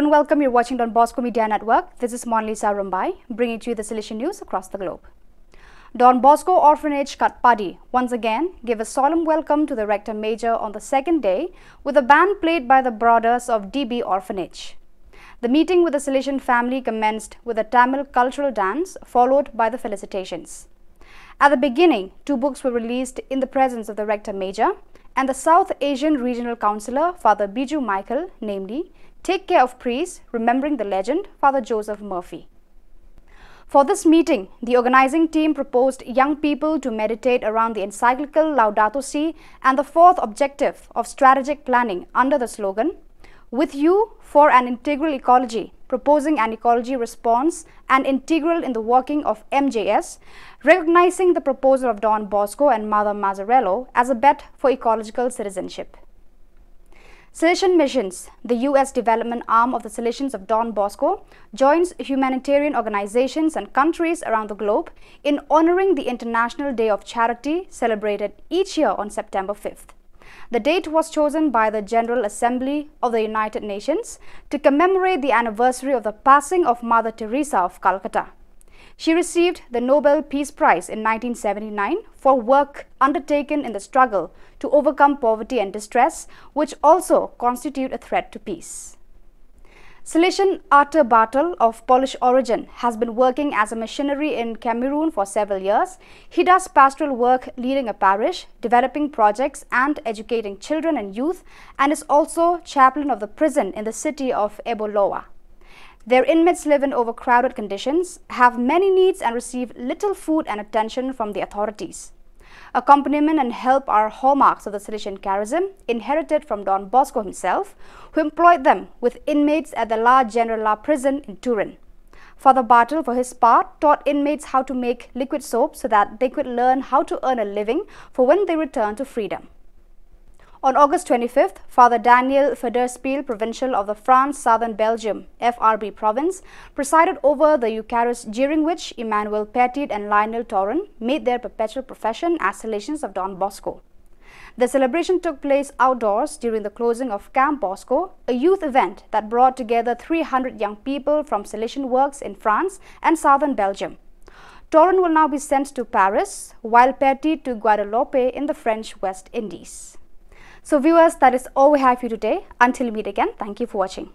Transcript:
Hello and welcome. You're watching Don Bosco Media Network. This is Monalisa Rumbai, bringing to you the Salesian news across the globe. Don Bosco Orphanage Katpadi once again gave a solemn welcome to the Rector Major on the second day with a band played by the Brothers of DB Orphanage. The meeting with the Salesian family commenced with a Tamil cultural dance followed by the felicitations. At the beginning, 2 books were released in the presence of the Rector Major and the South Asian Regional Councillor, Father Biju Michael, namely, Take Care of Priests, Remembering the Legend, Father Joseph Murphy. For this meeting, the organizing team proposed young people to meditate around the encyclical Laudato Si and the 4th objective of strategic planning under the slogan, With You for an Integral Ecology, proposing an ecology response and integral in the working of MJS, recognizing the proposal of Don Bosco and Mother Mazzarello as a bet for ecological citizenship. Salesian Missions, the U.S. development arm of the Salesians of Don Bosco, joins humanitarian organizations and countries around the globe in honoring the International Day of Charity celebrated each year on September 5th. The date was chosen by the General Assembly of the United Nations to commemorate the anniversary of the passing of Mother Teresa of Calcutta. She received the Nobel Peace Prize in 1979 for work undertaken in the struggle to overcome poverty and distress, which also constitute a threat to peace. Salesian Arthur Bartle, of Polish origin, has been working as a missionary in Cameroon for several years. He does pastoral work leading a parish, developing projects and educating children and youth, and is also chaplain of the prison in the city of Eboloa. Their inmates live in overcrowded conditions, have many needs and receive little food and attention from the authorities. Accompaniment and help are hallmarks of the Salesian charism, inherited from Don Bosco himself, who employed them with inmates at the La Generala prison in Turin. Father Bartle, for his part, taught inmates how to make liquid soap so that they could learn how to earn a living for when they return to freedom. On August 25th, Father Daniel Federspiel, provincial of the France Southern Belgium FRB province, presided over the Eucharist, during which Emmanuel Petit and Lionel Torren made their perpetual profession as Salesians of Don Bosco. The celebration took place outdoors during the closing of Camp Bosco, a youth event that brought together 300 young people from Salesian works in France and Southern Belgium. Torren will now be sent to Paris, while Petit to Guadeloupe in the French West Indies. So viewers, that is all we have for you today. Until we meet again, thank you for watching.